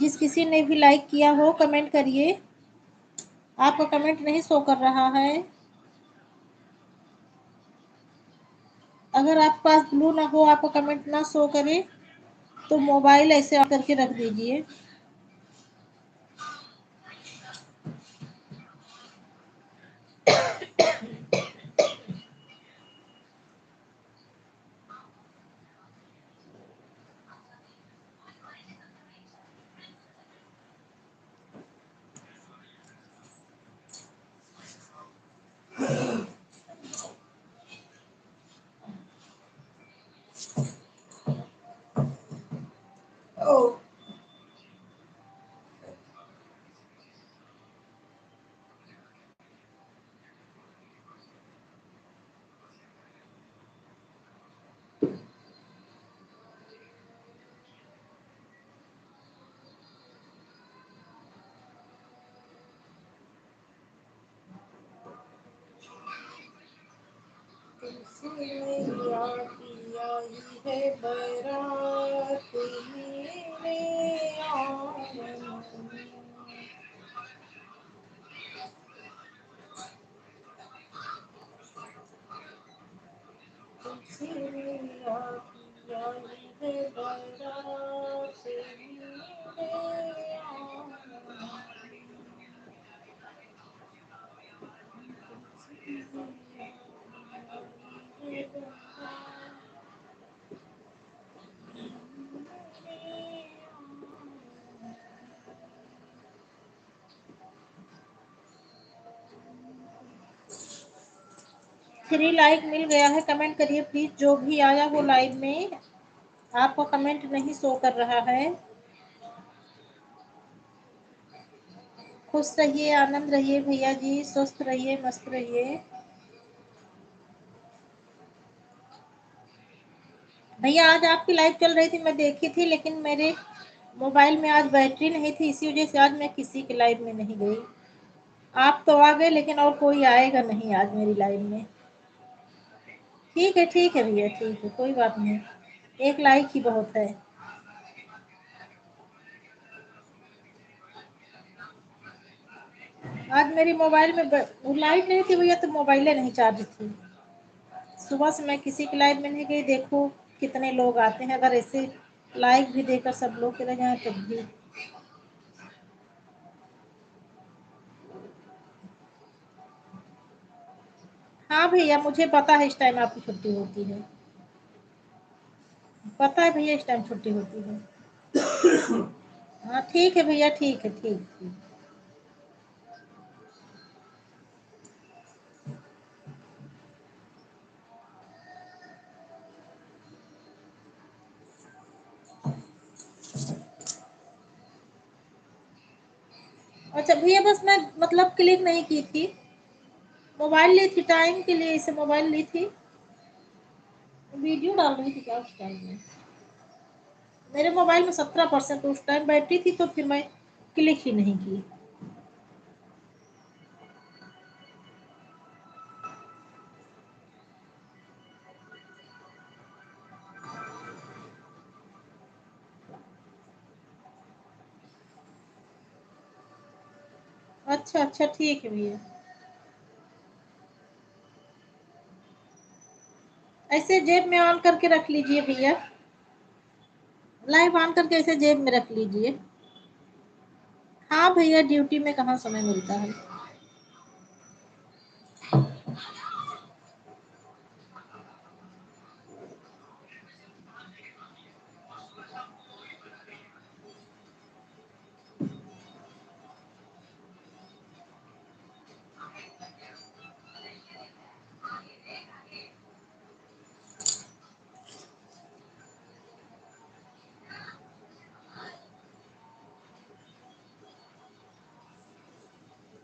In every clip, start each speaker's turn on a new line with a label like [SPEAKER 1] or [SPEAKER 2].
[SPEAKER 1] जिस किसी ने भी लाइक किया हो कमेंट करिए। आपका कमेंट नहीं शो कर रहा है। अगर आपके पास ब्लू ना हो, आपका कमेंट ना शो करे, तो मोबाइल ऐसे ऑन करके रख दीजिए। फ्री लाइक मिल गया है, कमेंट करिए प्लीज। जो भी आया वो लाइव में, आपका कमेंट नहीं शो कर रहा है। खुश रहिए, आनंद रहिए भैया जी, स्वस्थ रहिए, मस्त रहिए। भैया आज आपकी लाइव चल रही थी, मैं देखी थी, लेकिन मेरे मोबाइल में आज बैटरी नहीं थी, इसी वजह से आज मैं किसी की लाइव में नहीं गई। आप तो आ गए, लेकिन और कोई आएगा नहीं आज मेरी लाइव में। ठीक है भैया, ठीक है, कोई बात नहीं। एक लाइक ही बहुत है। आज मेरी मोबाइल में लाइट नहीं थी भैया, तो मोबाइलें नहीं चार्ज थी। सुबह से मैं किसी की लाइव में नहीं गई। देखो कितने लोग आते हैं, अगर ऐसे लाइक भी देकर सब लोग चले जाएं तब भी। हाँ भैया, मुझे पता है इस टाइम आपकी छुट्टी होती है। पता है भैया, इस टाइम छुट्टी होती है। हाँ ठीक है भैया, ठीक है, ठीक ठीक। अच्छा भैया, बस मैं मतलब क्लिक नहीं की थी। मोबाइल ली थी टाइम के लिए, इसे मोबाइल ली थी। वीडियो डाल रही थी क्या उस टाइम में? मेरे मोबाइल में 17% उस टाइम बैटरी थी, तो फिर मैं क्लिक ही नहीं की। अच्छा अच्छा, ठीक है भैया। ऐसे जेब में ऑन करके रख लीजिए भैया। लाइव ऑन करके ऐसे जेब में रख लीजिए। हाँ भैया, ड्यूटी में कहाँ समय मिलता है।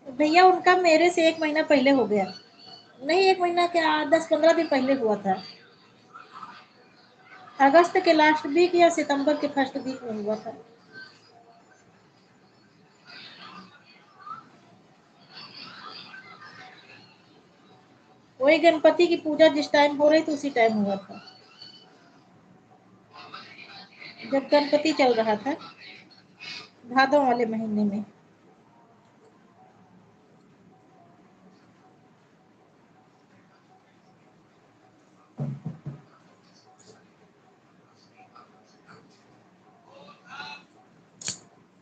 [SPEAKER 1] भैया उनका मेरे से 1 महीना पहले हो गया। नहीं, 1 महीना क्या, 10-15 दिन पहले हुआ था। अगस्त के लास्ट वीक या सितंबर के फर्स्ट वीक में हुआ था। वही गणपति की पूजा जिस टाइम हो रही थी उसी टाइम हुआ था, जब गणपति चल रहा था। भादों वाले महीने में।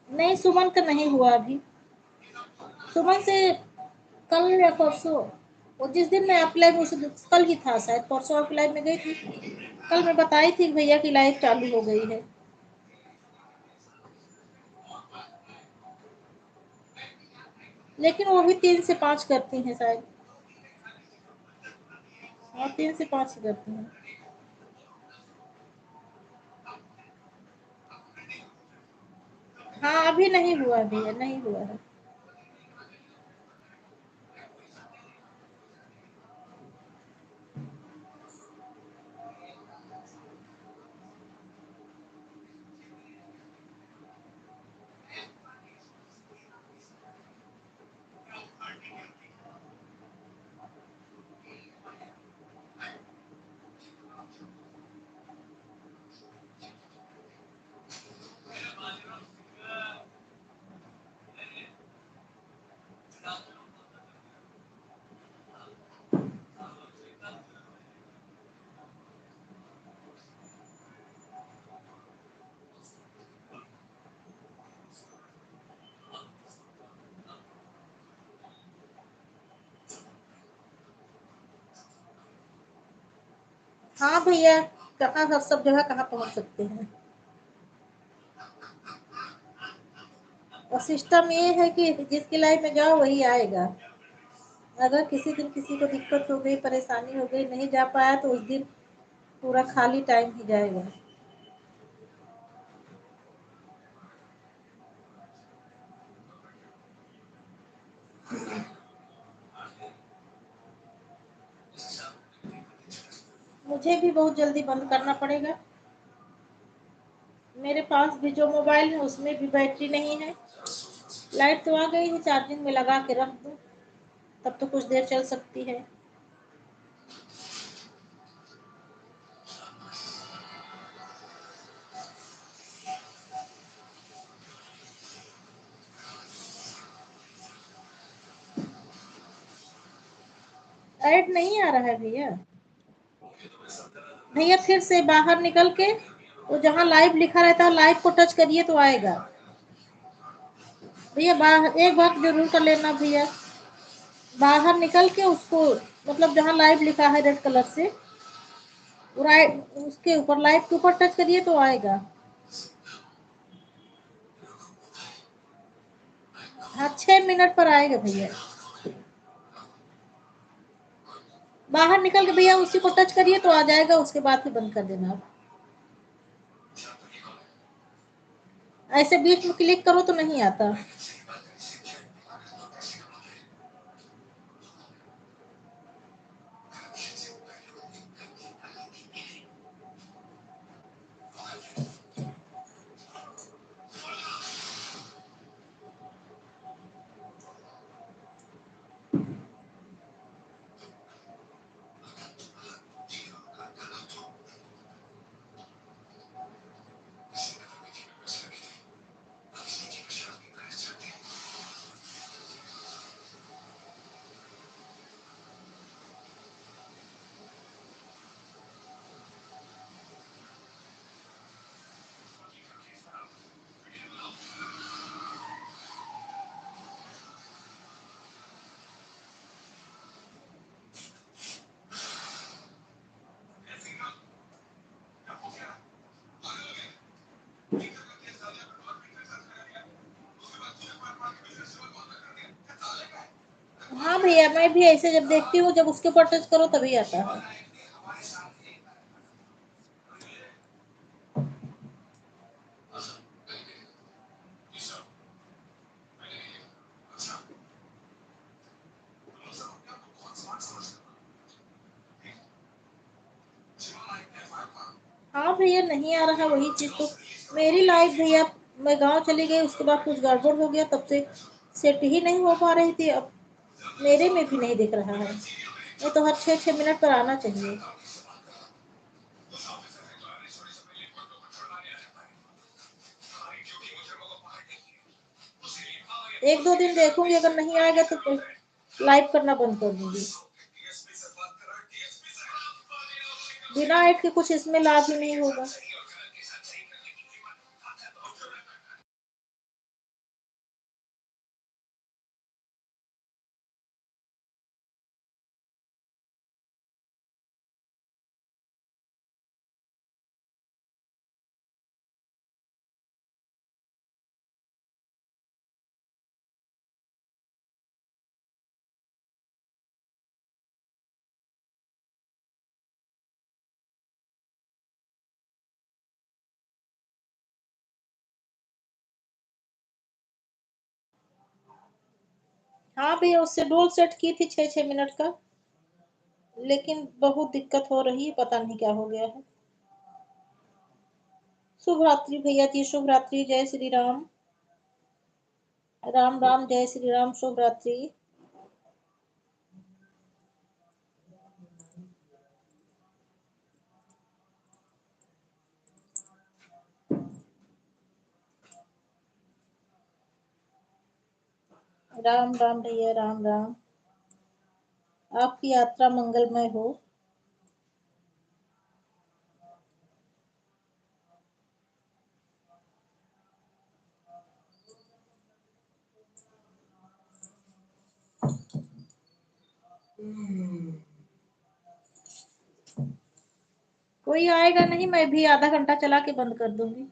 [SPEAKER 1] नहीं, सुमन का नहीं हुआ अभी। सुमन से कल या परसों, वो जिस दिन मैं अप्लाई में, उस कल ही था शायद, परसों अप्लाई में गई थी। कल मैं बताई थी भैया की लाइफ चालू हो गई है। लेकिन वो भी 3 से 5 करती हैं शायद। हाँ, 3 से 5 ही करती हैं। हाँ, अभी नहीं हुआ, अभी है, नहीं हुआ है। हाँ भैया, कहाँ हर सब जगह कहाँ पहुँच सकते हैं। और सिस्टम ये है कि जिसकी लाइफ में जाओ वही आएगा। अगर किसी दिन किसी को दिक्कत हो गई, परेशानी हो गई, नहीं जा पाया, तो उस दिन पूरा खाली टाइम ही जाएगा। मुझे भी बहुत जल्दी बंद करना पड़ेगा। मेरे पास भी जो मोबाइल है उसमें भी बैटरी नहीं है। लाइट तो आ गई है, चार्जिंग में लगा के रख दूँ, तब तो कुछ देर चल सकती है। ऐड नहीं आ रहा है भैया। भैया फिर से बाहर निकल के, वो जहाँ लाइव लिखा रहता है लाइव को टच करिए तो आएगा। भैया बाहर एक बात जरूर कर लेना भैया, बाहर निकल के उसको, मतलब जहाँ लाइव लिखा है रेड कलर से, राइट उसके ऊपर, लाइव के ऊपर टच करिए तो आएगा। हाँ, 6 मिनट पर आएगा भैया। बाहर निकल के भैया उसी को टच करिए तो आ जाएगा, उसके बाद फिर बंद कर देना आप। ऐसे बीच में क्लिक करो तो नहीं आता। हाँ भैया, मैं भी ऐसे जब देखती हूँ, जब उसके ऊपर टच करो तभी आता है। हाँ भैया, नहीं आ रहा वही चीज तो। मेरी लाइफ भैया, मैं गांव चली गई, उसके बाद कुछ गड़बड़ हो गया, तब से सेट ही नहीं हो पा रही थी। अब मेरे में भी नहीं दिख रहा है। ये तो हर 6-6 मिनट पर आना चाहिए। एक दो दिन देखूंगी, अगर नहीं आएगा तो लाइव करना बंद कर दूंगी। बिना ऐड के कुछ इसमें लाभ ही नहीं होगा। हाँ भैया, उससे डोल सेट की थी 6-6 मिनट का, लेकिन बहुत दिक्कत हो रही है, पता नहीं क्या हो गया है। शुभ रात्रि भैया जी, शुभ रात्रि, जय श्री राम। राम राम, जय श्री राम, शुभ रात्रि। राम राम भैया, राम राम। आपकी यात्रा मंगलमय हो। कोई आएगा नहीं, मैं भी आधा घंटा चला के बंद कर दूंगी।